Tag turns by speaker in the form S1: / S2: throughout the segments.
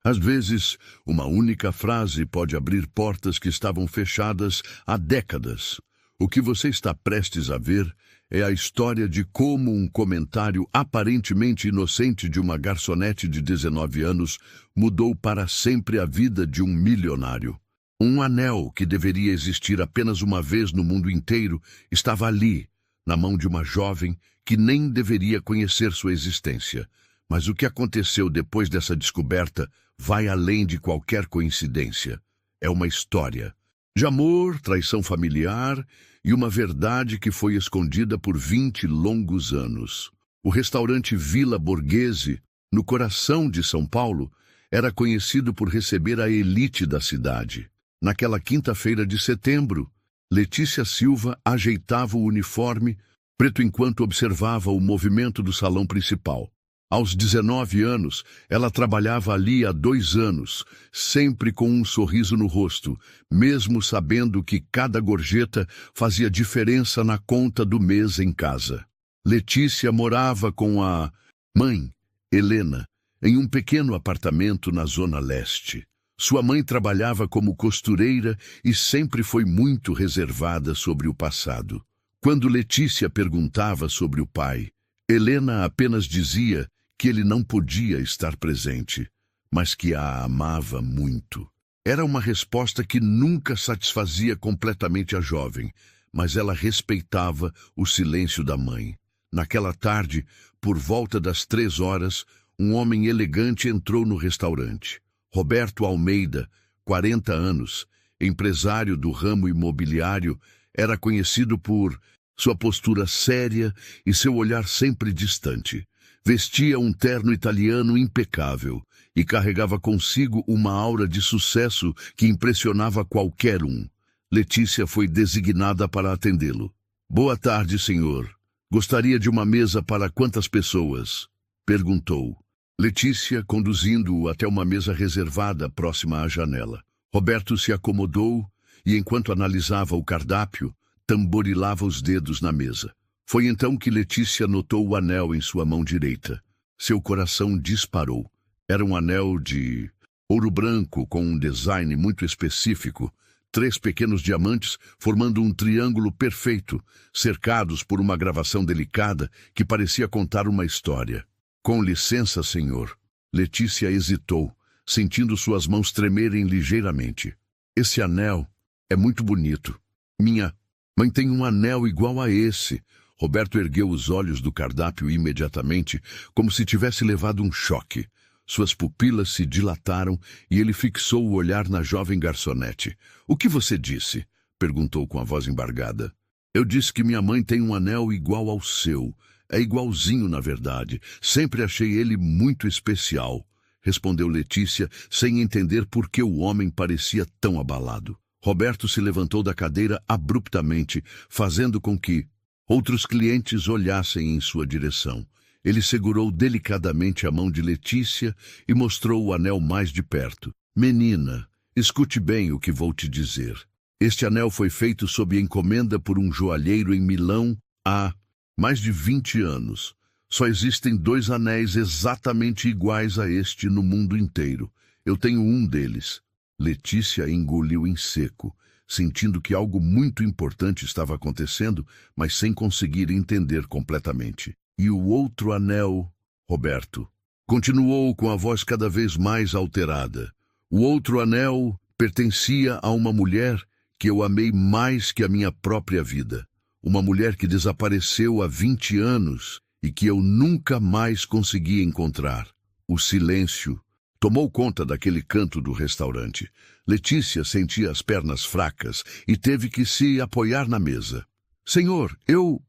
S1: Às vezes, uma única frase pode abrir portas que estavam fechadas há décadas. O que você está prestes a ver é a história de como um comentário aparentemente inocente de uma garçonete de 19 anos mudou para sempre a vida de um milionário. Um anel que deveria existir apenas uma vez no mundo inteiro estava ali, na mão de uma jovem que nem deveria conhecer sua existência. Mas o que aconteceu depois dessa descoberta vai além de qualquer coincidência. É uma história de amor, traição familiar e uma verdade que foi escondida por 20 longos anos. O restaurante Villa Borghese, no coração de São Paulo, era conhecido por receber a elite da cidade. Naquela quinta-feira de setembro, Letícia Silva ajeitava o uniforme preto enquanto observava o movimento do salão principal. Aos 19 anos, ela trabalhava ali há 2 anos, sempre com um sorriso no rosto, mesmo sabendo que cada gorjeta fazia diferença na conta do mês em casa. Letícia morava com a mãe, Helena, em um pequeno apartamento na Zona Leste. Sua mãe trabalhava como costureira e sempre foi muito reservada sobre o passado. Quando Letícia perguntava sobre o pai, Helena apenas dizia que ele não podia estar presente, mas que a amava muito. Era uma resposta que nunca satisfazia completamente a jovem, mas ela respeitava o silêncio da mãe. Naquela tarde, por volta das 3 horas, um homem elegante entrou no restaurante. Roberto Almeida, 40 anos, empresário do ramo imobiliário, era conhecido por sua postura séria e seu olhar sempre distante. Vestia um terno italiano impecável e carregava consigo uma aura de sucesso que impressionava qualquer um. Letícia foi designada para atendê-lo. "Boa tarde, senhor. Gostaria de uma mesa para quantas pessoas?" perguntou. Letícia conduzindo-o até uma mesa reservada próxima à janela. Roberto se acomodou e, enquanto analisava o cardápio, tamborilava os dedos na mesa. Foi então que Letícia notou o anel em sua mão direita. Seu coração disparou. Era um anel de ouro branco com um design muito específico, 3 pequenos diamantes formando um triângulo perfeito, cercados por uma gravação delicada que parecia contar uma história. "Com licença, senhor." Letícia hesitou, sentindo suas mãos tremerem ligeiramente. "Esse anel é muito bonito. Minha mãe tem um anel igual a esse." Roberto ergueu os olhos do cardápio imediatamente, como se tivesse levado um choque. Suas pupilas se dilataram e ele fixou o olhar na jovem garçonete. "O que você disse?" perguntou com a voz embargada. "Eu disse que minha mãe tem um anel igual ao seu. É igualzinho, na verdade. Sempre achei ele muito especial", respondeu Letícia, sem entender por que o homem parecia tão abalado. Roberto se levantou da cadeira abruptamente, fazendo com que outros clientes olhassem em sua direção. Ele segurou delicadamente a mão de Letícia e mostrou o anel mais de perto. "Menina, escute bem o que vou te dizer. Este anel foi feito sob encomenda por um joalheiro em Milão há mais de 20 anos. Só existem 2 anéis exatamente iguais a este no mundo inteiro. Eu tenho um deles." Letícia engoliu em seco, sentindo que algo muito importante estava acontecendo, mas sem conseguir entender completamente. "E o outro anel?" Roberto continuou com a voz cada vez mais alterada. "O outro anel pertencia a uma mulher que eu amei mais que a minha própria vida. Uma mulher que desapareceu há 20 anos e que eu nunca mais consegui encontrar." O silêncio tomou conta daquele canto do restaurante. Letícia sentia as pernas fracas e teve que se apoiar na mesa. "Senhor, eu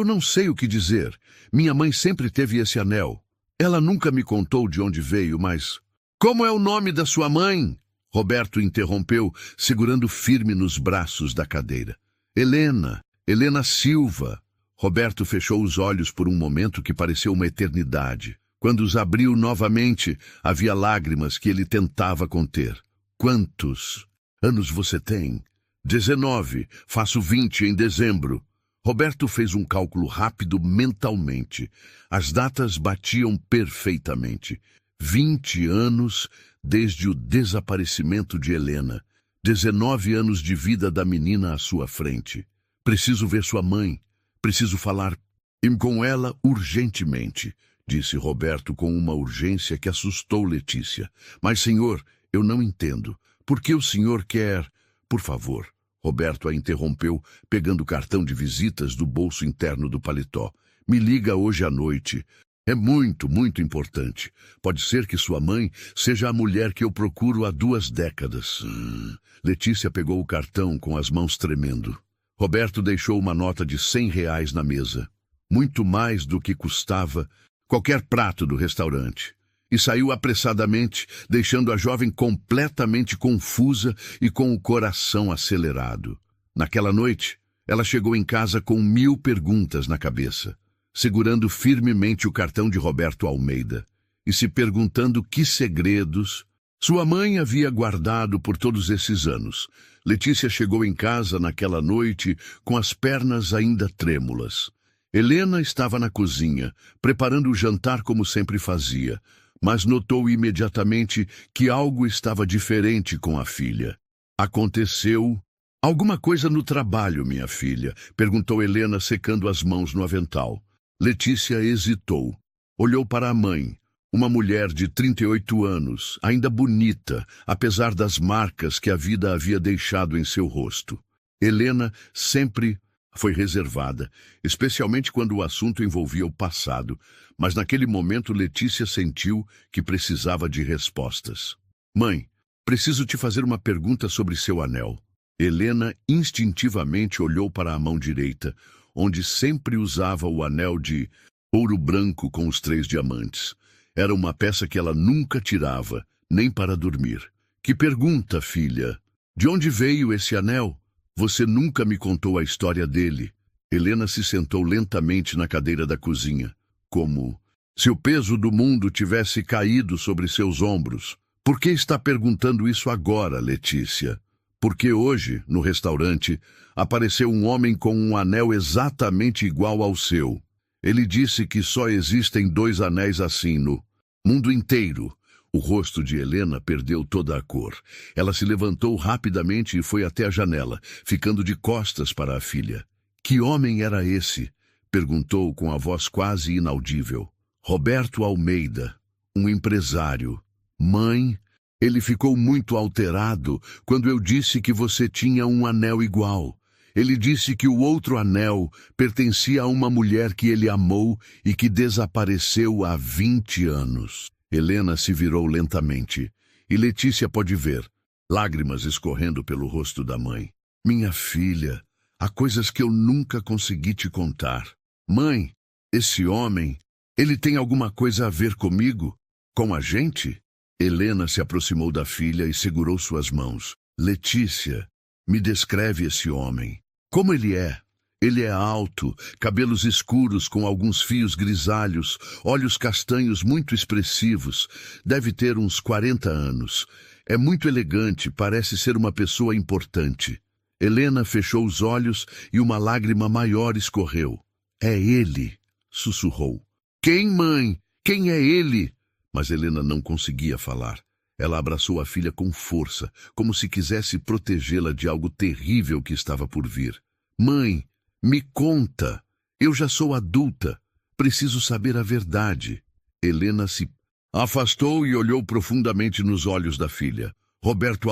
S1: não sei o que dizer. Minha mãe sempre teve esse anel. Ela nunca me contou de onde veio, mas..." "Como é o nome da sua mãe?" Roberto interrompeu, segurando firme nos braços da cadeira. Helena Silva." Roberto fechou os olhos por um momento que pareceu uma eternidade. Quando os abriu novamente, havia lágrimas que ele tentava conter. "Quantos anos você tem?" 19, faço 20 em dezembro." Roberto fez um cálculo rápido mentalmente. As datas batiam perfeitamente. 20 anos desde o desaparecimento de Helena. 19 anos de vida da menina à sua frente. Preciso ver sua mãe. Preciso falar com ela urgentemente, disse Roberto com uma urgência que assustou Letícia. Mas, senhor, eu não entendo. Por que o senhor quer... Por favor. Roberto a interrompeu, pegando o cartão de visitas do bolso interno do paletó. Me liga hoje à noite. É muito, muito importante. Pode ser que sua mãe seja a mulher que eu procuro há 2 décadas. Letícia pegou o cartão com as mãos tremendo. Roberto deixou uma nota de R$ 100 na mesa. Muito mais do que custava qualquer prato do restaurante. E saiu apressadamente, deixando a jovem completamente confusa e com o coração acelerado. Naquela noite, ela chegou em casa com 1000 perguntas na cabeça, segurando firmemente o cartão de Roberto Almeida e se perguntando que segredos sua mãe havia guardado por todos esses anos. Letícia chegou em casa naquela noite com as pernas ainda trêmulas. Helena estava na cozinha, preparando o jantar como sempre fazia, mas notou imediatamente que algo estava diferente com a filha. Aconteceu alguma coisa no trabalho, minha filha? Perguntou Helena, secando as mãos no avental. Letícia hesitou. Olhou para a mãe, uma mulher de 38 anos, ainda bonita, apesar das marcas que a vida havia deixado em seu rosto. Helena sempre foi reservada, especialmente quando o assunto envolvia o passado, mas naquele momento Letícia sentiu que precisava de respostas. Mãe, preciso te fazer uma pergunta sobre seu anel. Helena instintivamente olhou para a mão direita, onde sempre usava o anel de ouro branco com os 3 diamantes. Era uma peça que ela nunca tirava, nem para dormir. Que pergunta, filha? De onde veio esse anel? Você nunca me contou a história dele. Helena se sentou lentamente na cadeira da cozinha, como se o peso do mundo tivesse caído sobre seus ombros. Por que está perguntando isso agora, Letícia? Porque hoje, no restaurante, apareceu um homem com um anel exatamente igual ao seu. Ele disse que só existem 2 anéis assim no mundo inteiro. O rosto de Helena perdeu toda a cor. Ela se levantou rapidamente e foi até a janela, ficando de costas para a filha. Que homem era esse? Perguntou com a voz quase inaudível. Roberto Almeida, um empresário. Mãe, ele ficou muito alterado quando eu disse que você tinha um anel igual. Ele disse que o outro anel pertencia a uma mulher que ele amou e que desapareceu há 20 anos. Helena se virou lentamente, e Letícia pôde ver, lágrimas escorrendo pelo rosto da mãe. Minha filha, há coisas que eu nunca consegui te contar. Mãe, esse homem, ele tem alguma coisa a ver comigo? Com a gente? Helena se aproximou da filha e segurou suas mãos. Letícia, me descreve esse homem. Como ele é? Ele é alto, cabelos escuros com alguns fios grisalhos, olhos castanhos muito expressivos. Deve ter uns 40 anos. É muito elegante, parece ser uma pessoa importante. Helena fechou os olhos e uma lágrima maior escorreu. É ele, sussurrou. Quem, mãe? Quem é ele? Mas Helena não conseguia falar. Ela abraçou a filha com força, como se quisesse protegê-la de algo terrível que estava por vir. Mãe, me conta. Eu já sou adulta. Preciso saber a verdade. Helena se afastou e olhou profundamente nos olhos da filha. Roberto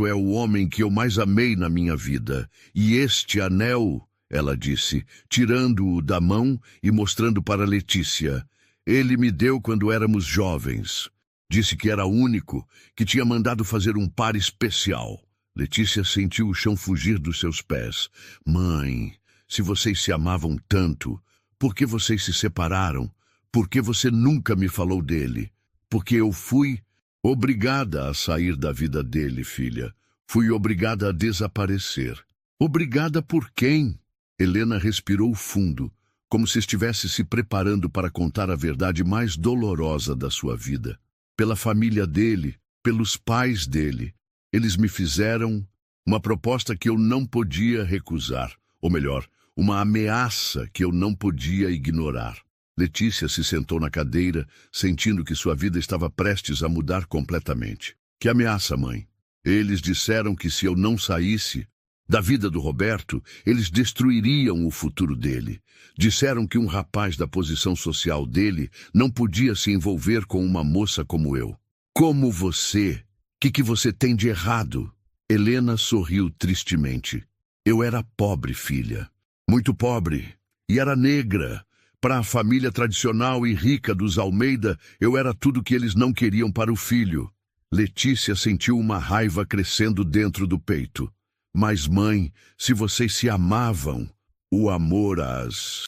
S1: é o homem que eu mais amei na minha vida. E este anel, ela disse, tirando-o da mão e mostrando para Letícia. Ele me deu quando éramos jovens. Disse que era único, que tinha mandado fazer um par especial. Letícia sentiu o chão fugir dos seus pés. Mãe, se vocês se amavam tanto, por que vocês se separaram? Por que você nunca me falou dele? Porque eu fui obrigada a sair da vida dele, filha. Fui obrigada a desaparecer. Obrigada por quem? Helena respirou fundo, como se estivesse se preparando para contar a verdade mais dolorosa da sua vida. Pela família dele, pelos pais dele. Eles me fizeram uma proposta que eu não podia recusar, ou melhor, uma ameaça que eu não podia ignorar. Letícia se sentou na cadeira, sentindo que sua vida estava prestes a mudar completamente. Que ameaça, mãe? Eles disseram que se eu não saísse da vida do Roberto, eles destruiriam o futuro dele. Disseram que um rapaz da posição social dele não podia se envolver com uma moça como eu. Como você? Que você tem de errado? Helena sorriu tristemente. Eu era pobre, filha. Muito pobre. E era negra. Para a família tradicional e rica dos Almeida, eu era tudo que eles não queriam para o filho. Letícia sentiu uma raiva crescendo dentro do peito. Mas, mãe, se vocês se amavam, o amor às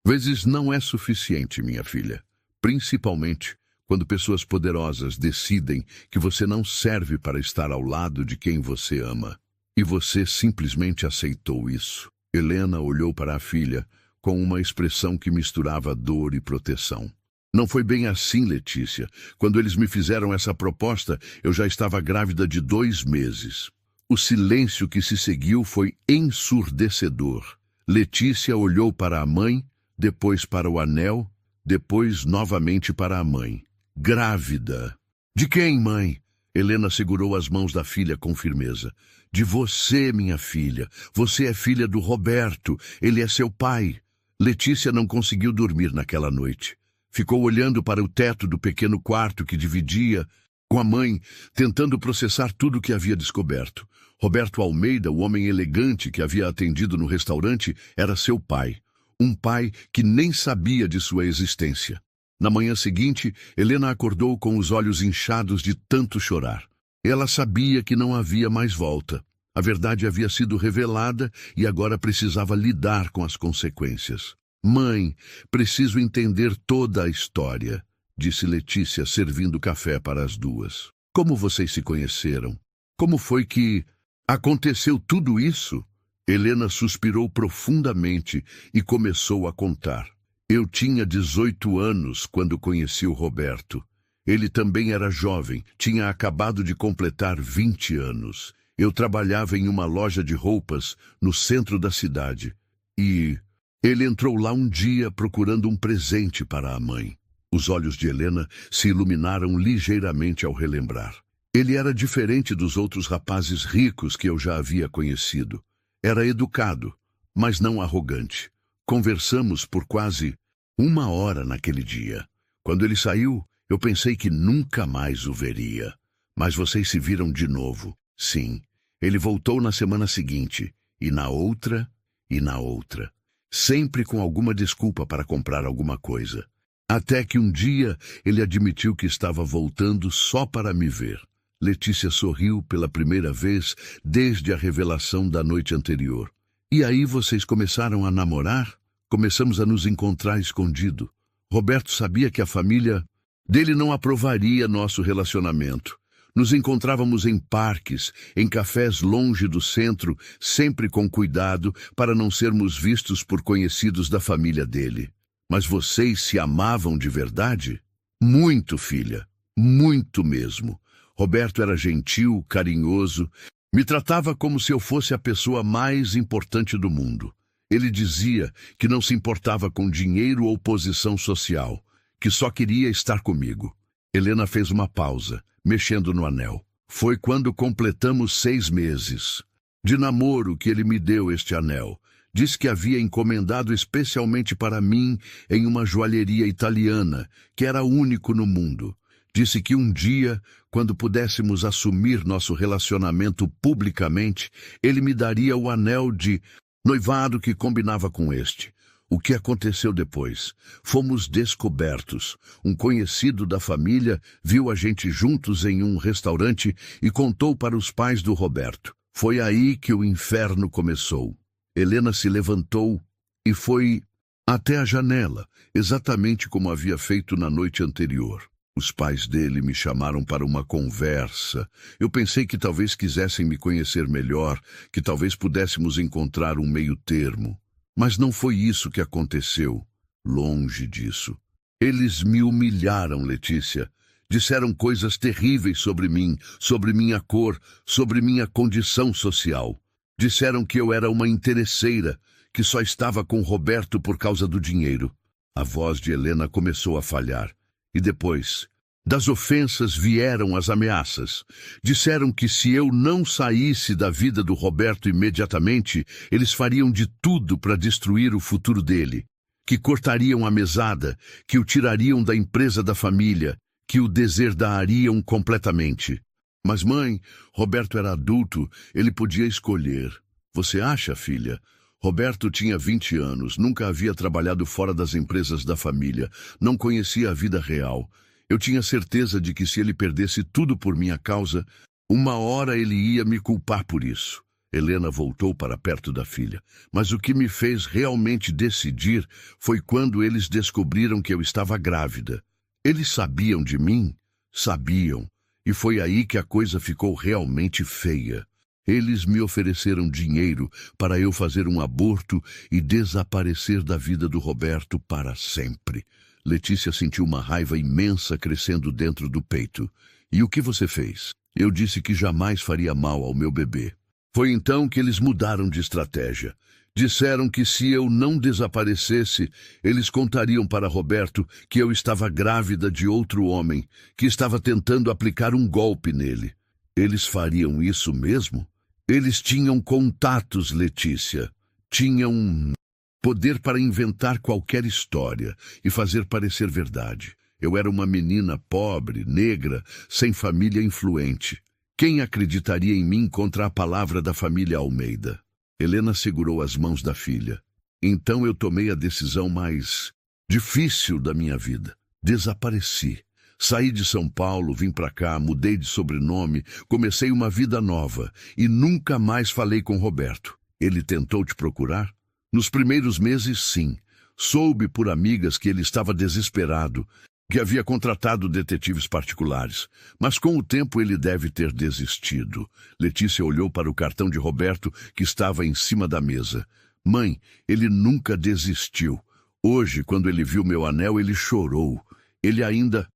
S1: vezes não é suficiente, minha filha. Principalmente quando pessoas poderosas decidem que você não serve para estar ao lado de quem você ama. E você simplesmente aceitou isso. Helena olhou para a filha com uma expressão que misturava dor e proteção. Não foi bem assim, Letícia. Quando eles me fizeram essa proposta, eu já estava grávida de 2 meses. O silêncio que se seguiu foi ensurdecedor. Letícia olhou para a mãe, depois para o anel, depois novamente para a mãe. Grávida. De quem, mãe? Helena segurou as mãos da filha com firmeza. De você, minha filha. Você é filha do Roberto. Ele é seu pai. Letícia não conseguiu dormir naquela noite. Ficou olhando para o teto do pequeno quarto que dividia com a mãe, tentando processar tudo o que havia descoberto. Roberto Almeida, o homem elegante que havia atendido no restaurante, era seu pai. Um pai que nem sabia de sua existência. Na manhã seguinte, Helena acordou com os olhos inchados de tanto chorar. Ela sabia que não havia mais volta. A verdade havia sido revelada e agora precisava lidar com as consequências. Mãe, preciso entender toda a história, disse Letícia, servindo café para as duas. Como vocês se conheceram? Como foi que aconteceu tudo isso? Helena suspirou profundamente e começou a contar. Eu tinha 18 anos quando conheci o Roberto. Ele também era jovem, tinha acabado de completar 20 anos. Eu trabalhava em uma loja de roupas no centro da cidade. E ele entrou lá um dia procurando um presente para a mãe. Os olhos de Helena se iluminaram ligeiramente ao relembrar. Ele era diferente dos outros rapazes ricos que eu já havia conhecido. Era educado, mas não arrogante. Conversamos por quase 1 hora naquele dia. Quando ele saiu, eu pensei que nunca mais o veria. Mas vocês se viram de novo. Sim, ele voltou na semana seguinte, e na outra, e na outra. Sempre com alguma desculpa para comprar alguma coisa. Até que um dia ele admitiu que estava voltando só para me ver. Letícia sorriu pela primeira vez desde a revelação da noite anterior. E aí vocês começaram a namorar? Começamos a nos encontrar escondido. Roberto sabia que a família dele não aprovaria nosso relacionamento. Nos encontrávamos em parques, em cafés longe do centro, sempre com cuidado para não sermos vistos por conhecidos da família dele. Mas vocês se amavam de verdade? Muito, filha. Muito mesmo. Roberto era gentil, carinhoso, me tratava como se eu fosse a pessoa mais importante do mundo. Ele dizia que não se importava com dinheiro ou posição social, que só queria estar comigo. Helena fez uma pausa, mexendo no anel. Foi quando completamos 6 meses de namoro que ele me deu este anel. Disse que havia encomendado especialmente para mim em uma joalheria italiana, que era único no mundo. Disse que um dia, quando pudéssemos assumir nosso relacionamento publicamente, ele me daria o anel de noivado que combinava com este. O que aconteceu depois? Fomos descobertos. Um conhecido da família viu a gente juntos em um restaurante e contou para os pais do Roberto. Foi aí que o inferno começou. Helena se levantou e foi até a janela, exatamente como havia feito na noite anterior. Os pais dele me chamaram para uma conversa. Eu pensei que talvez quisessem me conhecer melhor, que talvez pudéssemos encontrar um meio-termo. Mas não foi isso que aconteceu. Longe disso. Eles me humilharam, Letícia. Disseram coisas terríveis sobre mim, sobre minha cor, sobre minha condição social. Disseram que eu era uma interesseira, que só estava com Roberto por causa do dinheiro. A voz de Helena começou a falhar. E depois, das ofensas vieram as ameaças. Disseram que se eu não saísse da vida do Roberto imediatamente, eles fariam de tudo para destruir o futuro dele. Que cortariam a mesada, que o tirariam da empresa da família, que o deserdariam completamente. Mas, mãe, Roberto era adulto, ele podia escolher. Você acha, filha? Roberto tinha 20 anos, nunca havia trabalhado fora das empresas da família, não conhecia a vida real. Eu tinha certeza de que se ele perdesse tudo por minha causa, uma hora ele ia me culpar por isso. Helena voltou para perto da filha. Mas o que me fez realmente decidir foi quando eles descobriram que eu estava grávida. Eles sabiam de mim? Sabiam. E foi aí que a coisa ficou realmente feia. Eles me ofereceram dinheiro para eu fazer um aborto e desaparecer da vida do Roberto para sempre. Letícia sentiu uma raiva imensa crescendo dentro do peito. E o que você fez? Eu disse que jamais faria mal ao meu bebê. Foi então que eles mudaram de estratégia. Disseram que se eu não desaparecesse, eles contariam para Roberto que eu estava grávida de outro homem, que estava tentando aplicar um golpe nele. Eles fariam isso mesmo? Eles tinham contatos, Letícia. Tinham poder para inventar qualquer história e fazer parecer verdade. Eu era uma menina pobre, negra, sem família influente. Quem acreditaria em mim contra a palavra da família Almeida? Helena segurou as mãos da filha. Então eu tomei a decisão mais difícil da minha vida. Desapareci. Saí de São Paulo, vim para cá, mudei de sobrenome, comecei uma vida nova e nunca mais falei com Roberto. Ele tentou te procurar? Nos primeiros meses, sim. Soube por amigas que ele estava desesperado, que havia contratado detetives particulares. Mas com o tempo ele deve ter desistido. Letícia olhou para o cartão de Roberto que estava em cima da mesa. Mãe, ele nunca desistiu. Hoje, quando ele viu meu anel, ele chorou. Ele ainda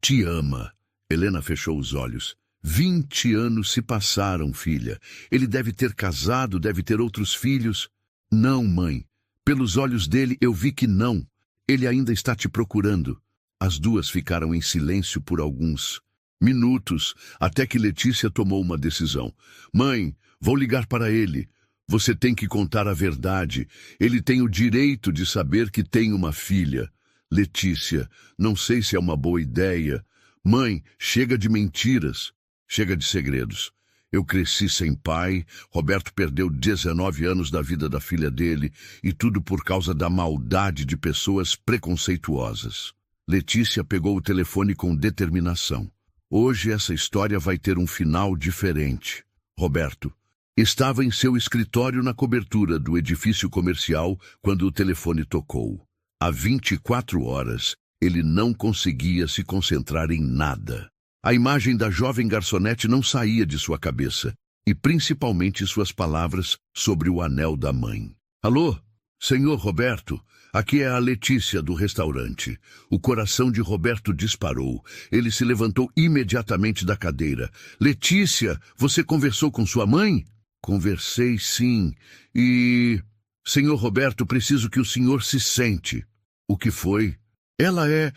S1: te ama. Helena fechou os olhos. 20 anos se passaram, filha. Ele deve ter casado, deve ter outros filhos. Não, mãe. Pelos olhos dele eu vi que não. Ele ainda está te procurando. As duas ficaram em silêncio por alguns minutos, até que Letícia tomou uma decisão. Mãe, vou ligar para ele. Você tem que contar a verdade. Ele tem o direito de saber que tem uma filha. Letícia, não sei se é uma boa ideia. Mãe, chega de mentiras. Chega de segredos. Eu cresci sem pai, Roberto perdeu 19 anos da vida da filha dele, e tudo por causa da maldade de pessoas preconceituosas. Letícia pegou o telefone com determinação. Hoje essa história vai ter um final diferente. Roberto estava em seu escritório na cobertura do edifício comercial quando o telefone tocou. Há 24 horas, ele não conseguia se concentrar em nada. A imagem da jovem garçonete não saía de sua cabeça, e principalmente suas palavras sobre o anel da mãe. Alô, senhor Roberto? Aqui é a Letícia do restaurante. O coração de Roberto disparou. Ele se levantou imediatamente da cadeira. Letícia, você conversou com sua mãe? Conversei, sim. E... Senhor Roberto, preciso que o senhor se sente. O que foi? Ela é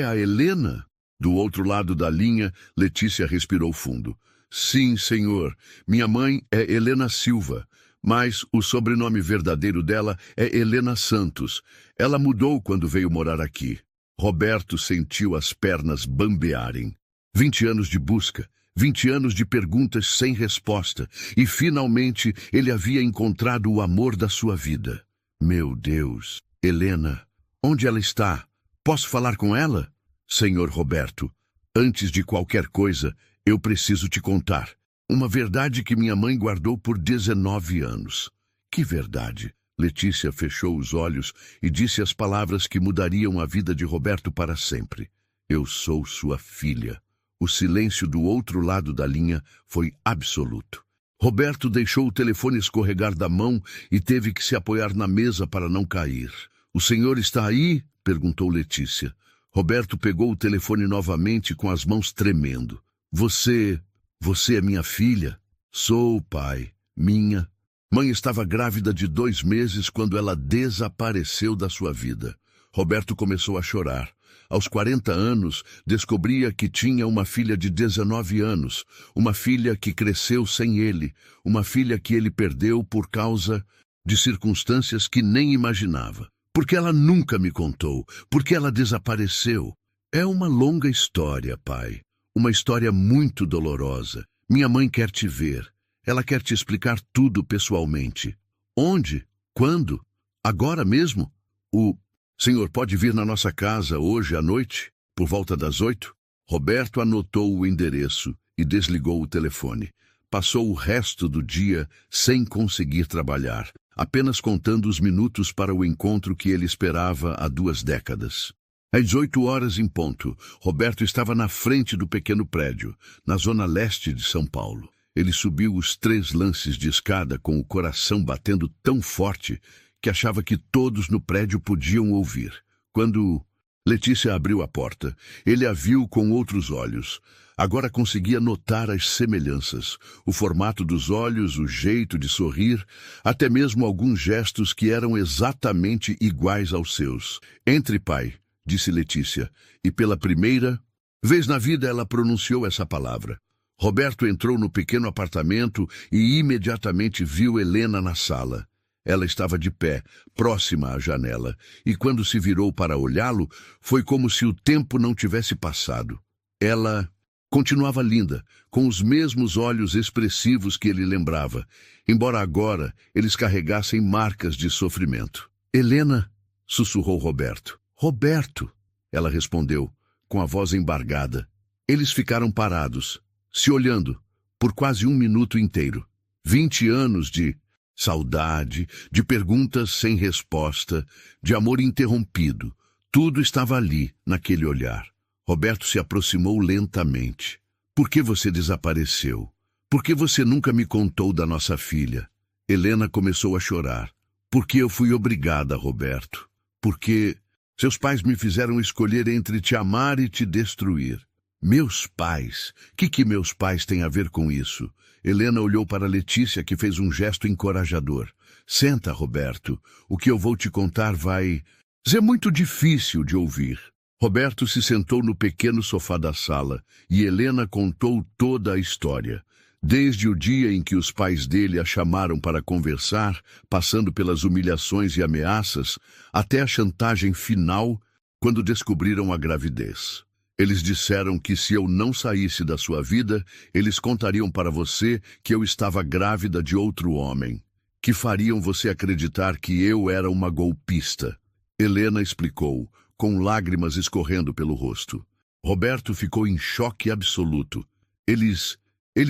S1: a Helena? Do outro lado da linha, Letícia respirou fundo. Sim, senhor. Minha mãe é Helena Silva. Mas o sobrenome verdadeiro dela é Helena Santos. Ela mudou quando veio morar aqui. Roberto sentiu as pernas bambearem. 20 anos de busca, 20 anos de perguntas sem resposta, e finalmente ele havia encontrado o amor da sua vida. Meu Deus, Helena, onde ela está? Posso falar com ela? Senhor Roberto, antes de qualquer coisa, eu preciso te contar. Uma verdade que minha mãe guardou por 19 anos. Que verdade? Letícia fechou os olhos e disse as palavras que mudariam a vida de Roberto para sempre. Eu sou sua filha. O silêncio do outro lado da linha foi absoluto. Roberto deixou o telefone escorregar da mão e teve que se apoiar na mesa para não cair. O senhor está aí? Perguntou Letícia. Roberto pegou o telefone novamente com as mãos tremendo. Você é minha filha? Sou, pai. Minha. Mãe estava grávida de 2 meses quando ela desapareceu da sua vida. Roberto começou a chorar. Aos 40 anos, descobria que tinha uma filha de 19 anos, uma filha que cresceu sem ele, uma filha que ele perdeu por causa de circunstâncias que nem imaginava. Porque ela nunca me contou, porque ela desapareceu. É uma longa história, pai. Uma história muito dolorosa. Minha mãe quer te ver. Ela quer te explicar tudo pessoalmente. Onde? Quando? Agora mesmo? O senhor pode vir na nossa casa hoje à noite, por volta das 8? Roberto anotou o endereço e desligou o telefone. Passou o resto do dia sem conseguir trabalhar, apenas contando os minutos para o encontro que ele esperava há 2 décadas. Às 8 horas em ponto, Roberto estava na frente do pequeno prédio, na zona leste de São Paulo. Ele subiu os 3 lances de escada com o coração batendo tão forte que achava que todos no prédio podiam ouvir. Quando Letícia abriu a porta, ele a viu com outros olhos. Agora conseguia notar as semelhanças, o formato dos olhos, o jeito de sorrir, até mesmo alguns gestos que eram exatamente iguais aos seus. Entre, pai, disse Letícia, e pela primeira vez na vida ela pronunciou essa palavra. Roberto entrou no pequeno apartamento e imediatamente viu Helena na sala. Ela estava de pé, próxima à janela, e quando se virou para olhá-lo, foi como se o tempo não tivesse passado. Ela continuava linda, com os mesmos olhos expressivos que ele lembrava, embora agora eles carregassem marcas de sofrimento. Helena, sussurrou Roberto. Roberto, ela respondeu, com a voz embargada. Eles ficaram parados, se olhando, por quase 1 minuto inteiro. 20 anos de saudade, de perguntas sem resposta, de amor interrompido. Tudo estava ali, naquele olhar. Roberto se aproximou lentamente. Por que você desapareceu? Por que você nunca me contou da nossa filha? Helena começou a chorar. Porque eu fui obrigada, Roberto. Porque seus pais me fizeram escolher entre te amar e te destruir. Meus pais? Que meus pais têm a ver com isso? Helena olhou para Letícia, que fez um gesto encorajador. Senta, Roberto. O que eu vou te contar vai ser muito difícil de ouvir. Roberto se sentou no pequeno sofá da sala e Helena contou toda a história. Desde o dia em que os pais dele a chamaram para conversar, passando pelas humilhações e ameaças, até a chantagem final, quando descobriram a gravidez. Eles disseram que se eu não saísse da sua vida, eles contariam para você que eu estava grávida de outro homem, que fariam você acreditar que eu era uma golpista. Helena explicou, com lágrimas escorrendo pelo rosto. Roberto ficou em choque absoluto. Eles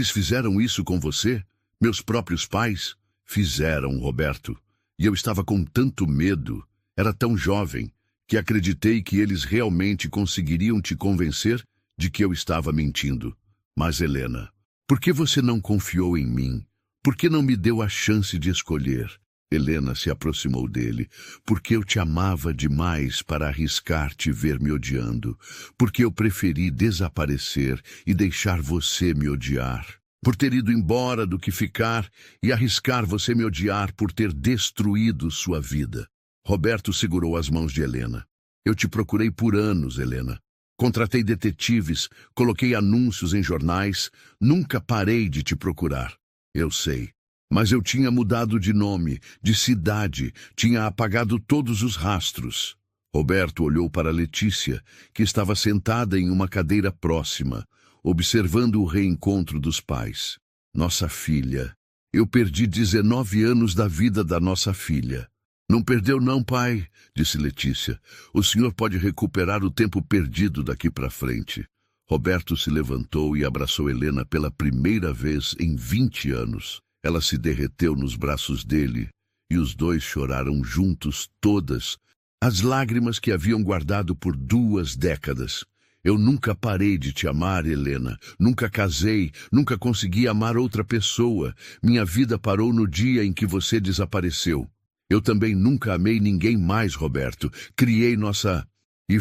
S1: fizeram isso com você? Meus próprios pais? Fizeram, Roberto. E eu estava com tanto medo. Era tão jovem que acreditei que eles realmente conseguiriam te convencer de que eu estava mentindo. Mas, Helena, por que você não confiou em mim? Por que não me deu a chance de escolher? Helena se aproximou dele. Porque eu te amava demais para arriscar te ver me odiando. Porque eu preferi desaparecer e deixar você me odiar. Por ter ido embora do que ficar e arriscar você me odiar por ter destruído sua vida. Roberto segurou as mãos de Helena. Eu te procurei por anos, Helena. Contratei detetives, coloquei anúncios em jornais, nunca parei de te procurar. Eu sei. Mas eu tinha mudado de nome, de cidade, tinha apagado todos os rastros. Roberto olhou para Letícia, que estava sentada em uma cadeira próxima, observando o reencontro dos pais. Nossa filha. Eu perdi 19 anos da vida da nossa filha. Não perdeu não, pai, disse Letícia. O senhor pode recuperar o tempo perdido daqui para frente. Roberto se levantou e abraçou Helena pela primeira vez em 20 anos. Ela se derreteu nos braços dele e os dois choraram juntos todas as lágrimas que haviam guardado por 2 décadas. Eu nunca parei de te amar, Helena. Nunca casei, nunca consegui amar outra pessoa. Minha vida parou no dia em que você desapareceu. Eu também nunca amei ninguém mais, Roberto. Criei nossa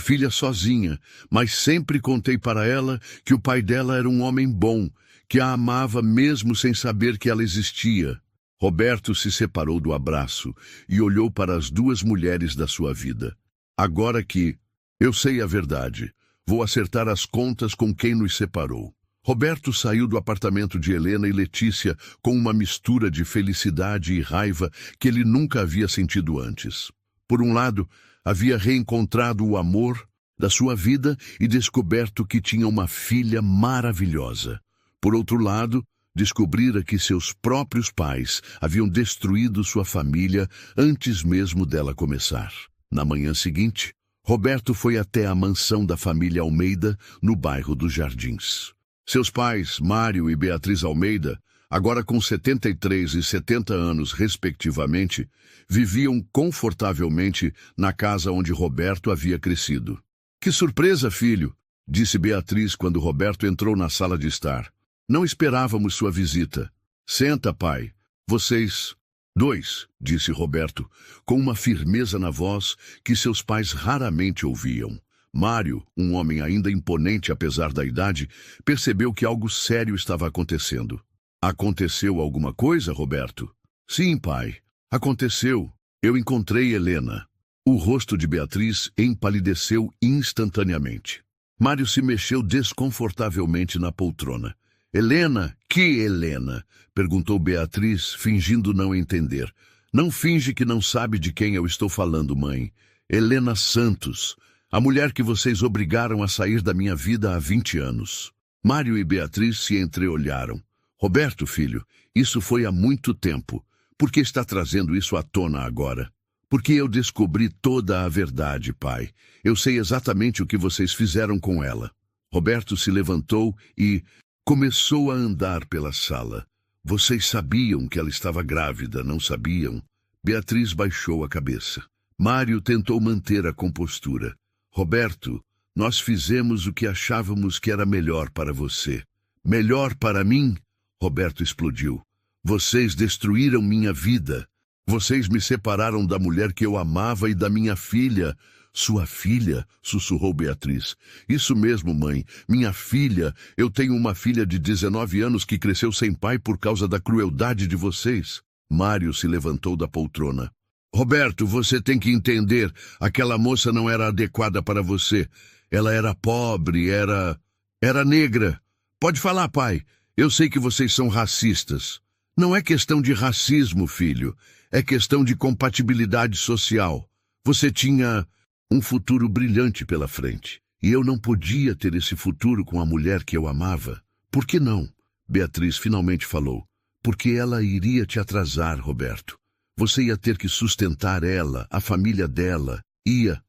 S1: filha sozinha, mas sempre contei para ela que o pai dela era um homem bom, que a amava mesmo sem saber que ela existia. Roberto se separou do abraço e olhou para as 2 mulheres da sua vida. Agora que eu sei a verdade, vou acertar as contas com quem nos separou. Roberto saiu do apartamento de Helena e Letícia com uma mistura de felicidade e raiva que ele nunca havia sentido antes. Por um lado, havia reencontrado o amor da sua vida e descoberto que tinha uma filha maravilhosa. Por outro lado, descobrira que seus próprios pais haviam destruído sua família antes mesmo dela começar. Na manhã seguinte, Roberto foi até a mansão da família Almeida, no bairro dos Jardins. Seus pais, Mário e Beatriz Almeida, agora com 73 e 70 anos respectivamente, viviam confortavelmente na casa onde Roberto havia crescido. "Que surpresa, filho!" disse Beatriz quando Roberto entrou na sala de estar. "Não esperávamos sua visita. Senta, pai. Vocês dois", disse Roberto, com uma firmeza na voz que seus pais raramente ouviam. Mário, um homem ainda imponente apesar da idade, percebeu que algo sério estava acontecendo. "Aconteceu alguma coisa, Roberto?" "Sim, pai. Aconteceu. Eu encontrei Helena." O rosto de Beatriz empalideceu instantaneamente. Mário se mexeu desconfortavelmente na poltrona. "Helena? Que Helena?" perguntou Beatriz, fingindo não entender. "Não finge que não sabe de quem eu estou falando, mãe. Helena Santos. A mulher que vocês obrigaram a sair da minha vida há 20 anos. Mário e Beatriz se entreolharam. "Roberto, filho, isso foi há muito tempo. Por que está trazendo isso à tona agora?" "Porque eu descobri toda a verdade, pai. Eu sei exatamente o que vocês fizeram com ela." Roberto se levantou e começou a andar pela sala. "Vocês sabiam que ela estava grávida, não sabiam?" Beatriz baixou a cabeça. Mário tentou manter a compostura. "Roberto, nós fizemos o que achávamos que era melhor para você." "Melhor para mim?" Roberto explodiu. "Vocês destruíram minha vida. Vocês me separaram da mulher que eu amava e da minha filha." "Sua filha?" sussurrou Beatriz. "Isso mesmo, mãe. Minha filha. Eu tenho uma filha de 19 anos que cresceu sem pai por causa da crueldade de vocês." Mário se levantou da poltrona. "Roberto, você tem que entender. Aquela moça não era adequada para você. Ela era pobre, era negra." "Pode falar, pai. Eu sei que vocês são racistas." "Não é questão de racismo, filho. É questão de compatibilidade social. Você tinha um futuro brilhante pela frente. E eu não podia ter esse futuro com a mulher que eu amava." "Por que não?" Beatriz finalmente falou. "Porque ela iria te atrasar, Roberto. Você ia ter que sustentar ela, a família dela. Ia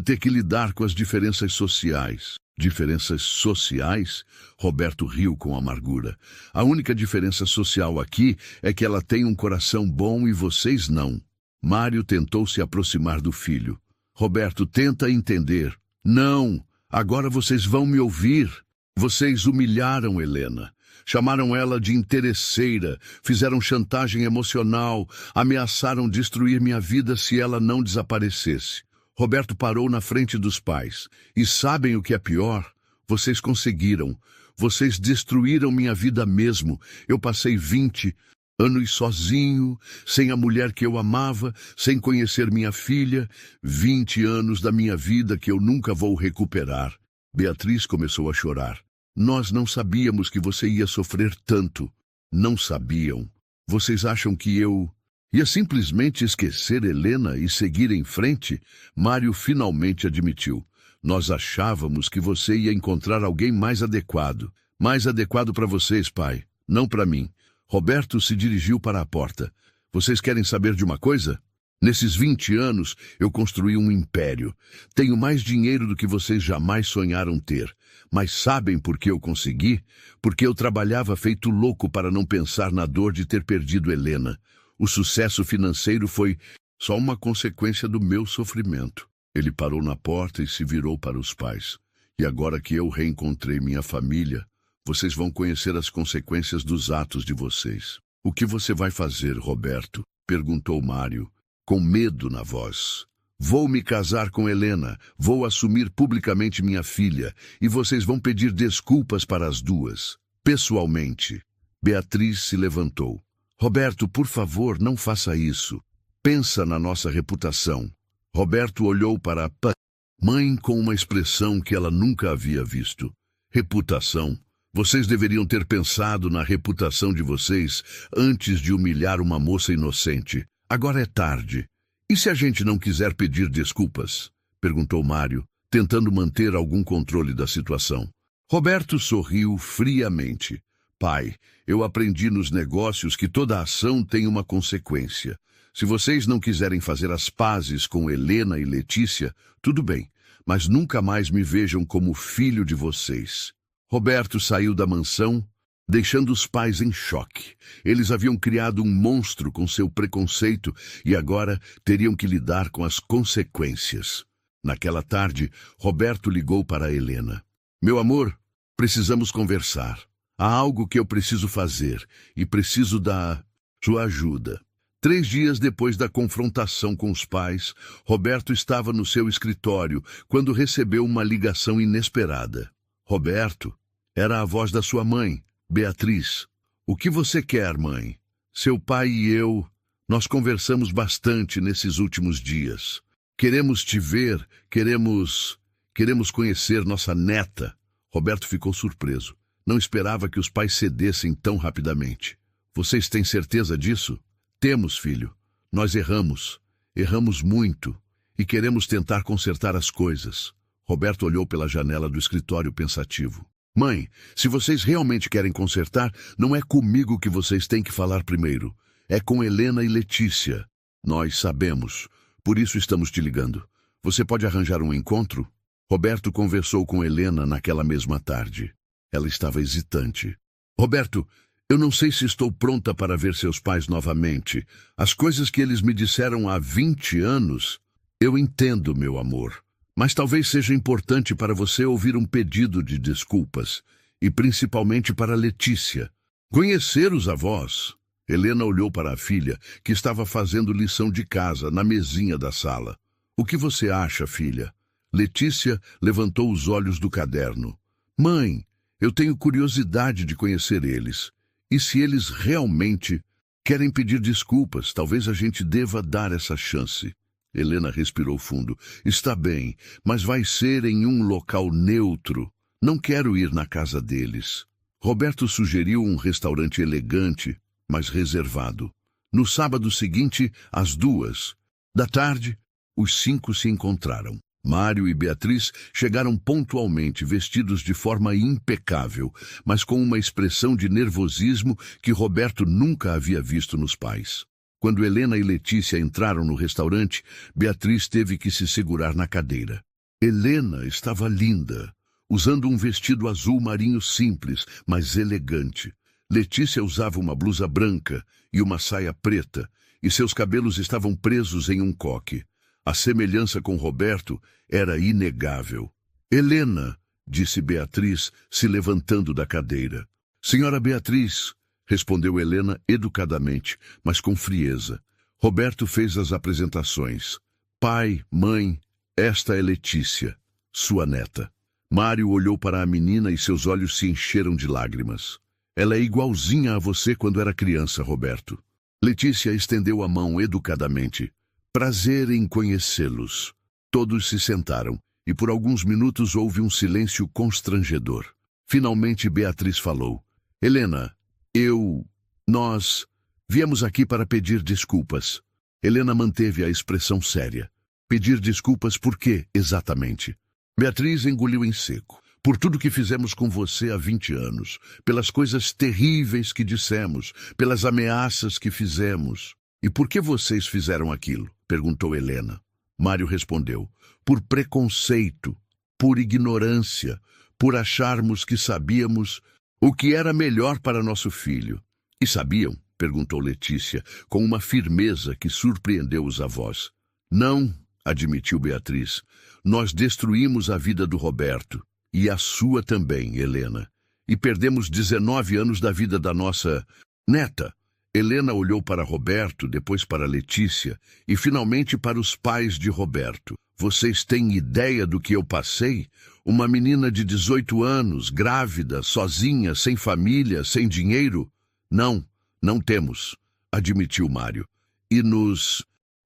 S1: ter que lidar com as diferenças sociais." "Diferenças sociais?" Roberto riu com amargura. "A única diferença social aqui é que ela tem um coração bom e vocês não." Mário tentou se aproximar do filho. "Roberto, tenta entender." "Não, agora vocês vão me ouvir. Vocês humilharam Helena. Chamaram ela de interesseira, fizeram chantagem emocional, ameaçaram destruir minha vida se ela não desaparecesse." Roberto parou na frente dos pais. "E sabem o que é pior? Vocês conseguiram. Vocês destruíram minha vida mesmo. Eu passei 20 anos sozinho, sem a mulher que eu amava, sem conhecer minha filha. 20 anos da minha vida que eu nunca vou recuperar." Beatriz começou a chorar. "Nós não sabíamos que você ia sofrer tanto." "Não sabiam. Vocês acham que eu ia simplesmente esquecer Helena e seguir em frente?" Mário finalmente admitiu. "Nós achávamos que você ia encontrar alguém mais adequado. Mais adequado para vocês, pai, não para mim." Roberto se dirigiu para a porta. "Vocês querem saber de uma coisa? Nesses 20 anos, eu construí um império. Tenho mais dinheiro do que vocês jamais sonharam ter. Mas sabem por que eu consegui? Porque eu trabalhava feito louco para não pensar na dor de ter perdido Helena. O sucesso financeiro foi só uma consequência do meu sofrimento." Ele parou na porta e se virou para os pais. "E agora que eu reencontrei minha família, vocês vão conhecer as consequências dos atos de vocês." "O que você vai fazer, Roberto?" perguntou Mário, com medo na voz. "Vou me casar com Helena, vou assumir publicamente minha filha, e vocês vão pedir desculpas para as duas, pessoalmente." Beatriz se levantou. "Roberto, por favor, não faça isso. Pensa na nossa reputação." Roberto olhou para a mãe com uma expressão que ela nunca havia visto. Reputação. Vocês deveriam ter pensado na reputação de vocês antes de humilhar uma moça inocente. Agora é tarde. E se a gente não quiser pedir desculpas? Perguntou Mário, tentando manter algum controle da situação. Roberto sorriu friamente. Pai, eu aprendi nos negócios que toda ação tem uma consequência. Se vocês não quiserem fazer as pazes com Helena e Letícia, tudo bem, mas nunca mais me vejam como filho de vocês. Roberto saiu da mansão, deixando os pais em choque. Eles haviam criado um monstro com seu preconceito e agora teriam que lidar com as consequências. Naquela tarde, Roberto ligou para Helena. Meu amor, precisamos conversar. Há algo que eu preciso fazer e preciso da sua ajuda. 3 dias depois da confrontação com os pais, Roberto estava no seu escritório quando recebeu uma ligação inesperada. Roberto, era a voz da sua mãe, Beatriz. O que você quer, mãe? Seu pai e eu, nós conversamos bastante nesses últimos dias. Queremos te ver, queremos conhecer nossa neta. Roberto ficou surpreso. Não esperava que os pais cedessem tão rapidamente. Vocês têm certeza disso? Temos, filho. Nós erramos. Erramos muito. E queremos tentar consertar as coisas. Roberto olhou pela janela do escritório pensativo. Mãe, se vocês realmente querem consertar, não é comigo que vocês têm que falar primeiro. É com Helena e Letícia. Nós sabemos. Por isso estamos te ligando. Você pode arranjar um encontro? Roberto conversou com Helena naquela mesma tarde. Ela estava hesitante. Roberto, eu não sei se estou pronta para ver seus pais novamente. As coisas que eles me disseram há 20 anos... Eu entendo, meu amor. Mas talvez seja importante para você ouvir um pedido de desculpas. E principalmente para Letícia. Conhecer os avós. Helena olhou para a filha, que estava fazendo lição de casa na mesinha da sala. O que você acha, filha? Letícia levantou os olhos do caderno. Mãe, eu tenho curiosidade de conhecer eles. E se eles realmente querem pedir desculpas, talvez a gente deva dar essa chance. Helena respirou fundo. Está bem, mas vai ser em um local neutro. Não quero ir na casa deles. Roberto sugeriu um restaurante elegante, mas reservado. No sábado seguinte, às 14h, os 5 se encontraram. Mário e Beatriz chegaram pontualmente, vestidos de forma impecável, mas com uma expressão de nervosismo que Roberto nunca havia visto nos pais. Quando Helena e Letícia entraram no restaurante, Beatriz teve que se segurar na cadeira. Helena estava linda, usando um vestido azul marinho simples, mas elegante. Letícia usava uma blusa branca e uma saia preta, e seus cabelos estavam presos em um coque. A semelhança com Roberto era inegável. Helena, disse Beatriz, se levantando da cadeira. Senhora Beatriz, respondeu Helena educadamente, mas com frieza. Roberto fez as apresentações. Pai, mãe, esta é Letícia, sua neta. Mário olhou para a menina e seus olhos se encheram de lágrimas. Ela é igualzinha a você quando era criança, Roberto. Letícia estendeu a mão educadamente. Prazer em conhecê-los. Todos se sentaram, e por alguns minutos houve um silêncio constrangedor. Finalmente Beatriz falou. Helena, nós viemos aqui para pedir desculpas. Helena manteve a expressão séria. Pedir desculpas por quê, exatamente? Beatriz engoliu em seco. Por tudo que fizemos com você há 20 anos, pelas coisas terríveis que dissemos, pelas ameaças que fizemos. E por que vocês fizeram aquilo? Perguntou Helena. Mário respondeu. Por preconceito, por ignorância, por acharmos que sabíamos o que era melhor para nosso filho. E sabiam? Perguntou Letícia, com uma firmeza que surpreendeu os avós. Não, admitiu Beatriz. Nós destruímos a vida do Roberto. E a sua também, Helena. E perdemos 19 anos da vida da nossa neta. Helena olhou para Roberto, depois para Letícia e finalmente para os pais de Roberto. Vocês têm ideia do que eu passei? Uma menina de 18 anos, grávida, sozinha, sem família, sem dinheiro? Não, não temos, admitiu Mário.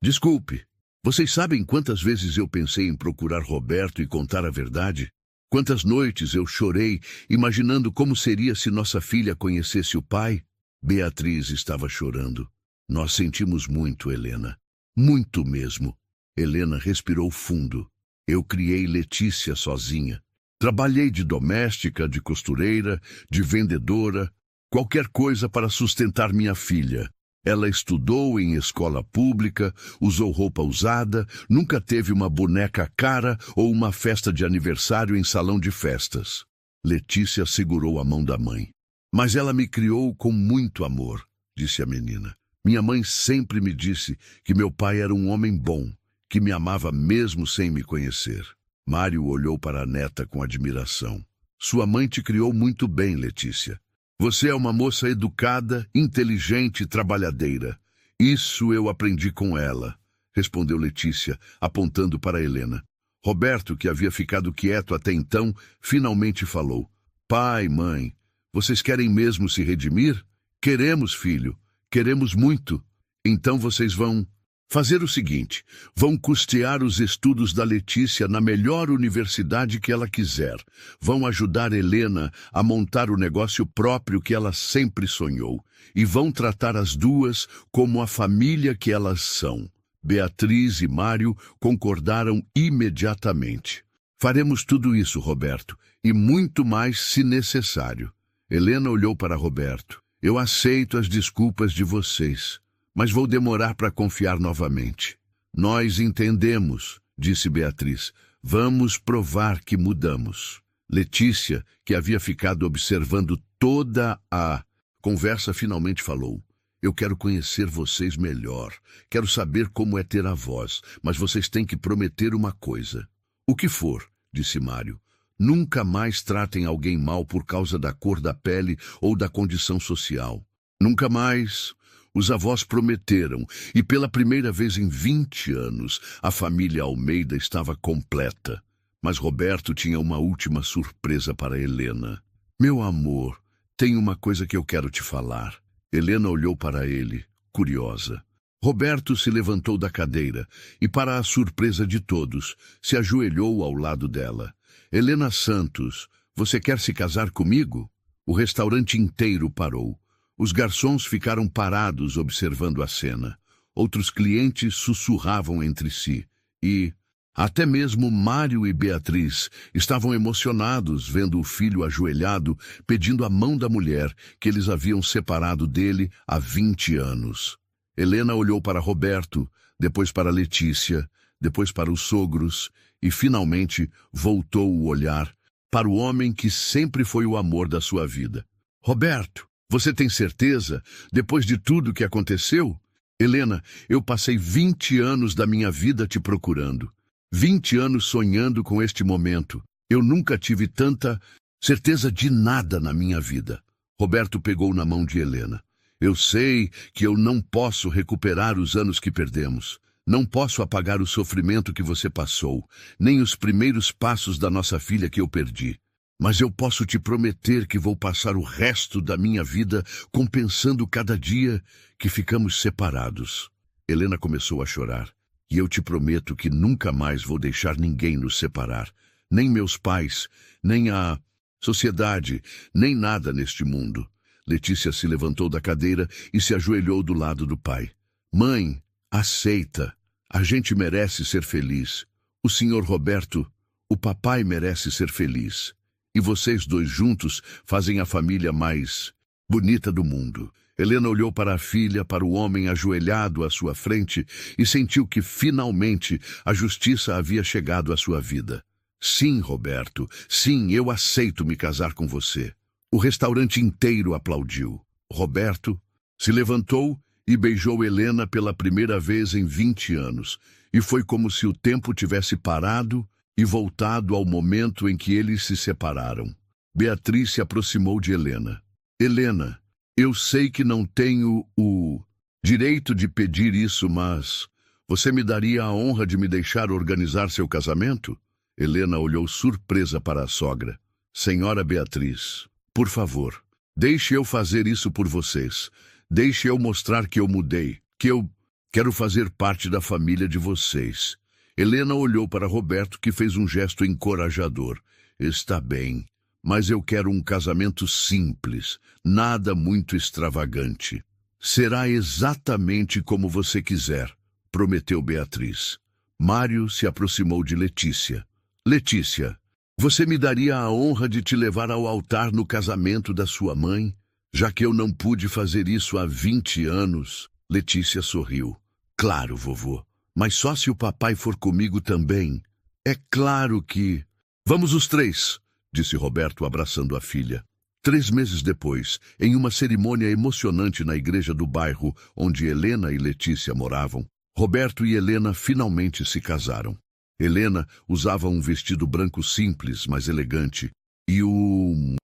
S1: Desculpe, Vocês sabem quantas vezes eu pensei em procurar Roberto e contar a verdade? Quantas noites eu chorei, imaginando como seria se nossa filha conhecesse o pai? Beatriz estava chorando. Nós sentimos muito, Helena. Muito mesmo. Helena respirou fundo. Eu criei Letícia sozinha. Trabalhei de doméstica, de costureira, de vendedora, qualquer coisa para sustentar minha filha. Ela estudou em escola pública, usou roupa usada, nunca teve uma boneca cara ou uma festa de aniversário em salão de festas. Letícia segurou a mão da mãe. Mas ela me criou com muito amor, disse a menina. Minha mãe sempre me disse que meu pai era um homem bom, que me amava mesmo sem me conhecer. Mário olhou para a neta com admiração. Sua mãe te criou muito bem, Letícia. Você é uma moça educada, inteligente e trabalhadeira. Isso eu aprendi com ela, respondeu Letícia, apontando para Helena. Roberto, que havia ficado quieto até então, finalmente falou. Pai, mãe, vocês querem mesmo se redimir? Queremos, filho. Queremos muito. Então vocês vão fazer o seguinte, vão custear os estudos da Letícia na melhor universidade que ela quiser. Vão ajudar Helena a montar o negócio próprio que ela sempre sonhou. E vão tratar as duas como a família que elas são. Beatriz e Mário concordaram imediatamente. Faremos tudo isso, Roberto, e muito mais se necessário. Helena olhou para Roberto. Eu aceito as desculpas de vocês. Mas vou demorar para confiar novamente. Nós entendemos, disse Beatriz. Vamos provar que mudamos. Letícia, que havia ficado observando toda a conversa, finalmente falou. Eu quero conhecer vocês melhor. Quero saber como é ter avós, mas vocês têm que prometer uma coisa. O que for, disse Mário. Nunca mais tratem alguém mal por causa da cor da pele ou da condição social. Nunca mais. Os avós prometeram, e pela primeira vez em 20 anos, a família Almeida estava completa. Mas Roberto tinha uma última surpresa para Helena. Meu amor, tem uma coisa que eu quero te falar. Helena olhou para ele, curiosa. Roberto se levantou da cadeira e, para a surpresa de todos, se ajoelhou ao lado dela. Helena Santos, você quer se casar comigo? O restaurante inteiro parou. Os garçons ficaram parados observando a cena. Outros clientes sussurravam entre si. E até mesmo Mário e Beatriz estavam emocionados vendo o filho ajoelhado pedindo a mão da mulher que eles haviam separado dele há 20 anos. Helena olhou para Roberto, depois para Letícia, depois para os sogros e, finalmente, voltou o olhar para o homem que sempre foi o amor da sua vida. Roberto! Você tem certeza, depois de tudo que aconteceu? Helena, eu passei 20 anos da minha vida te procurando. 20 anos sonhando com este momento. Eu nunca tive tanta certeza de nada na minha vida. Roberto pegou na mão de Helena. Eu sei que eu não posso recuperar os anos que perdemos. Não posso apagar o sofrimento que você passou, nem os primeiros passos da nossa filha que eu perdi. Mas eu posso te prometer que vou passar o resto da minha vida compensando cada dia que ficamos separados. Helena começou a chorar. E eu te prometo que nunca mais vou deixar ninguém nos separar. Nem meus pais, nem a sociedade, nem nada neste mundo. Letícia se levantou da cadeira e se ajoelhou do lado do pai. Mãe, aceita. A gente merece ser feliz. O senhor Roberto, o papai merece ser feliz. E vocês dois juntos fazem a família mais bonita do mundo. Helena olhou para a filha, para o homem ajoelhado à sua frente e sentiu que, finalmente, a justiça havia chegado à sua vida. Sim, Roberto, sim, eu aceito me casar com você. O restaurante inteiro aplaudiu. Roberto se levantou e beijou Helena pela primeira vez em 20 anos. E foi como se o tempo tivesse parado e voltado ao momento em que eles se separaram. Beatriz se aproximou de Helena. Helena, eu sei que não tenho o direito de pedir isso, mas você me daria a honra de me deixar organizar seu casamento? Helena olhou surpresa para a sogra. Senhora Beatriz, por favor, deixe eu fazer isso por vocês. Deixe eu mostrar que eu mudei, que eu Quero fazer parte da família de vocês. Helena olhou para Roberto, que fez um gesto encorajador. Está bem, mas eu quero um casamento simples, nada muito extravagante. Será exatamente como você quiser, prometeu Beatriz. Mário se aproximou de Letícia. Letícia, você me daria a honra de te levar ao altar no casamento da sua mãe, já que eu não pude fazer isso há 20 anos? Letícia sorriu. Claro, vovô, mas só se o papai for comigo também. É claro que... Vamos os três, disse Roberto abraçando a filha. 3 meses depois, em uma cerimônia emocionante na igreja do bairro onde Helena e Letícia moravam, Roberto e Helena finalmente se casaram. Helena usava um vestido branco simples, mas elegante, e o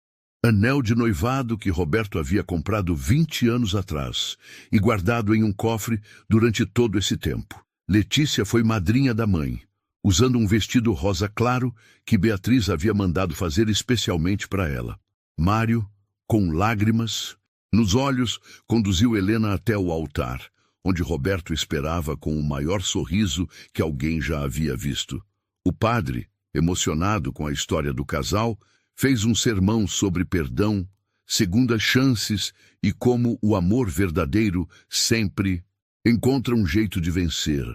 S1: anel de noivado que Roberto havia comprado 20 anos atrás e guardado em um cofre durante todo esse tempo. Letícia foi madrinha da mãe, usando um vestido rosa claro que Beatriz havia mandado fazer especialmente para ela. Mário, com lágrimas nos olhos, conduziu Helena até o altar, onde Roberto esperava com o maior sorriso que alguém já havia visto. O padre, emocionado com a história do casal, fez um sermão sobre perdão, segundas chances e como o amor verdadeiro sempre encontra um jeito de vencer.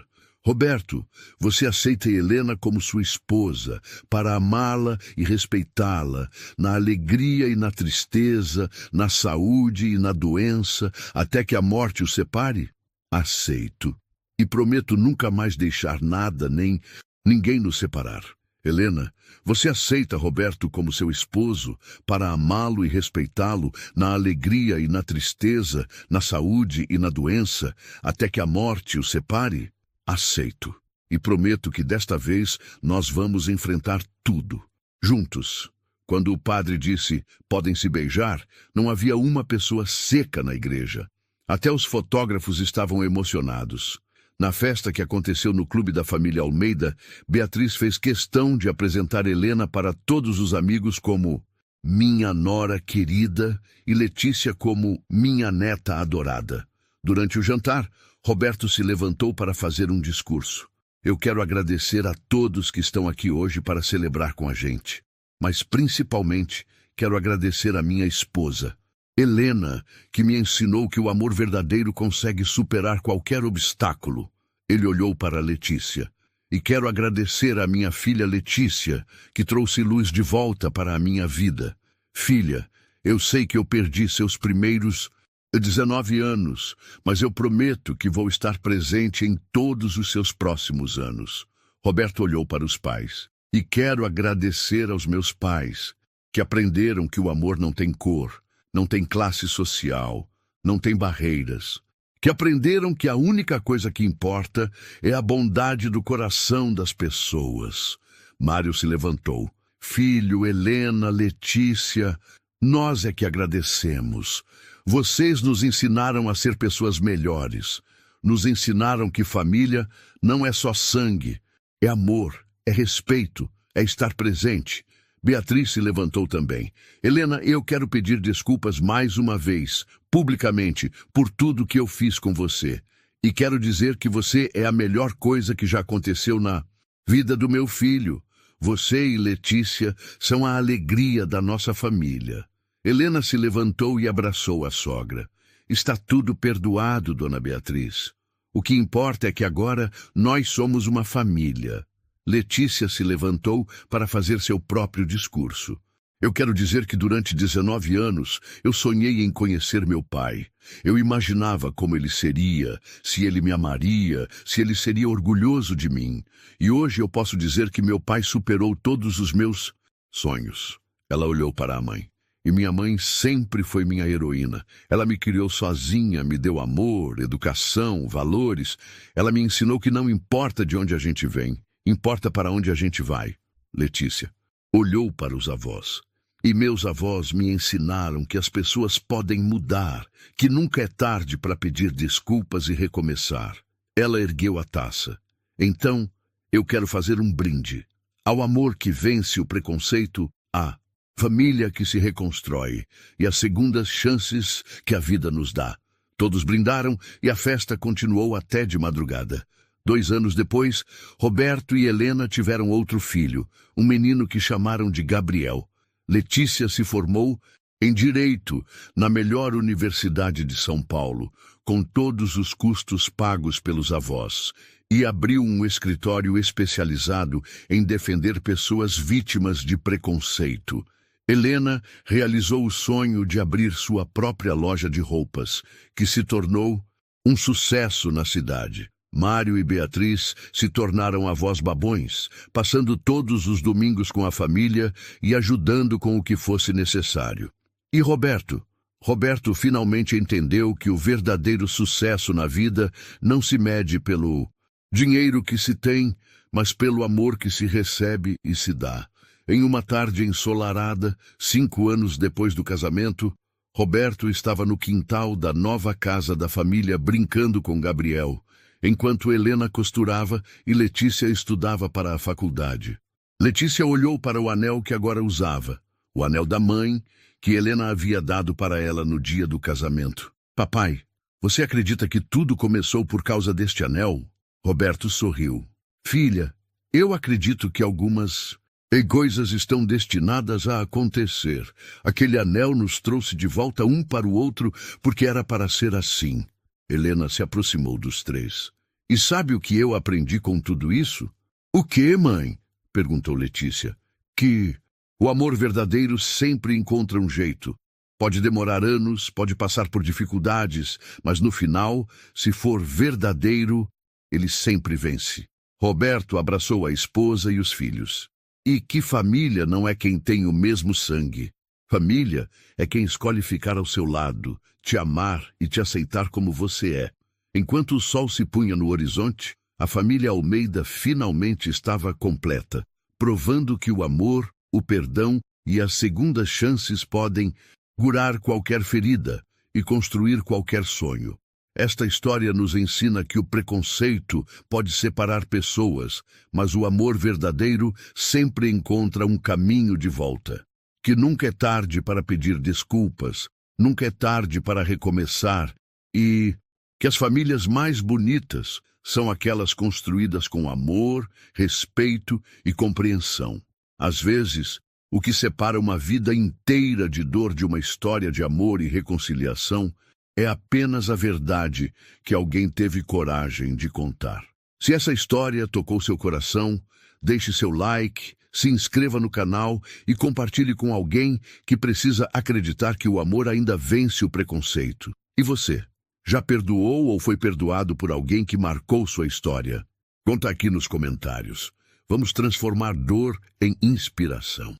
S1: Roberto, você aceita Helena como sua esposa, para amá-la e respeitá-la, na alegria e na tristeza, na saúde e na doença, até que a morte o separe? Aceito. E prometo nunca mais deixar nada nem ninguém nos separar. Helena, você aceita Roberto como seu esposo, para amá-lo e respeitá-lo na alegria e na tristeza, na saúde e na doença, até que a morte o separe? Aceito. E prometo que desta vez nós vamos enfrentar tudo, juntos. Quando o padre disse, podem se beijar, não havia uma pessoa seca na igreja. Até os fotógrafos estavam emocionados. Na festa que aconteceu no clube da família Almeida, Beatriz fez questão de apresentar Helena para todos os amigos como minha nora querida e Letícia como minha neta adorada. Durante o jantar, Roberto se levantou para fazer um discurso. Eu quero agradecer a todos que estão aqui hoje para celebrar com a gente, mas principalmente quero agradecer a minha esposa, Helena, que me ensinou que o amor verdadeiro consegue superar qualquer obstáculo. Ele olhou para Letícia. E quero agradecer à minha filha Letícia, que trouxe luz de volta para a minha vida. Filha, eu sei que eu perdi seus primeiros 19 anos, mas eu prometo que vou estar presente em todos os seus próximos anos. Roberto olhou para os pais. E quero agradecer aos meus pais, que aprenderam que o amor não tem cor, não tem classe social, não tem barreiras, que aprenderam que a única coisa que importa é a bondade do coração das pessoas. Mário se levantou. Filho, Helena, Letícia, nós é que agradecemos. Vocês nos ensinaram a ser pessoas melhores. Nos ensinaram que família não é só sangue, é amor, é respeito, é estar presente. Beatriz se levantou também. Helena, eu quero pedir desculpas mais uma vez, publicamente, por tudo que eu fiz com você. E quero dizer que você é a melhor coisa que já aconteceu na vida do meu filho. Você e Letícia são a alegria da nossa família. Helena se levantou e abraçou a sogra. Está tudo perdoado, dona Beatriz. O que importa é que agora nós somos uma família. Letícia se levantou para fazer seu próprio discurso. Eu quero dizer que durante 19 anos eu sonhei em conhecer meu pai. Eu imaginava como ele seria, se ele me amaria, se ele seria orgulhoso de mim. E hoje eu posso dizer que meu pai superou todos os meus sonhos. Ela olhou para a mãe. E minha mãe sempre foi minha heroína. Ela me criou sozinha, me deu amor, educação, valores. Ela me ensinou que não importa de onde a gente vem, importa para onde a gente vai. Letícia olhou para os avós. E meus avós me ensinaram que as pessoas podem mudar, que nunca é tarde para pedir desculpas e recomeçar. Ela ergueu a taça. Então, eu quero fazer um brinde ao amor que vence o preconceito, à família que se reconstrói e às segundas chances que a vida nos dá. Todos brindaram e a festa continuou até de madrugada. 2 anos depois, Roberto e Helena tiveram outro filho, um menino que chamaram de Gabriel. Letícia se formou em Direito na melhor universidade de São Paulo, com todos os custos pagos pelos avós, e abriu um escritório especializado em defender pessoas vítimas de preconceito. Helena realizou o sonho de abrir sua própria loja de roupas, que se tornou um sucesso na cidade. Mário e Beatriz se tornaram avós babões, passando todos os domingos com a família e ajudando com o que fosse necessário. E Roberto? Roberto finalmente entendeu que o verdadeiro sucesso na vida não se mede pelo dinheiro que se tem, mas pelo amor que se recebe e se dá. Em uma tarde ensolarada, 5 anos depois do casamento, Roberto estava no quintal da nova casa da família brincando com Gabriel, enquanto Helena costurava e Letícia estudava para a faculdade. Letícia olhou para o anel que agora usava, o anel da mãe, que Helena havia dado para ela no dia do casamento. Papai, você acredita que tudo começou por causa deste anel? Roberto sorriu. Filha, eu acredito que algumas coisas estão destinadas a acontecer. Aquele anel nos trouxe de volta um para o outro porque era para ser assim. Helena se aproximou dos 3. E sabe o que eu aprendi com tudo isso? O quê, mãe? Perguntou Letícia. Que o amor verdadeiro sempre encontra um jeito. Pode demorar anos, pode passar por dificuldades, mas no final, se for verdadeiro, ele sempre vence. Roberto abraçou a esposa e os filhos. E que família não é quem tem o mesmo sangue? Família é quem escolhe ficar ao seu lado, te amar e te aceitar como você é. Enquanto o sol se punha no horizonte, a família Almeida finalmente estava completa, provando que o amor, o perdão e as segundas chances podem curar qualquer ferida e construir qualquer sonho. Esta história nos ensina que o preconceito pode separar pessoas, mas o amor verdadeiro sempre encontra um caminho de volta. Que nunca é tarde para pedir desculpas, nunca é tarde para recomeçar e que as famílias mais bonitas são aquelas construídas com amor, respeito e compreensão. Às vezes, o que separa uma vida inteira de dor de uma história de amor e reconciliação é apenas a verdade que alguém teve coragem de contar. Se essa história tocou seu coração, deixe seu like, se inscreva no canal e compartilhe com alguém que precisa acreditar que o amor ainda vence o preconceito. E você? Já perdoou ou foi perdoado por alguém que marcou sua história? Conta aqui nos comentários. Vamos transformar dor em inspiração.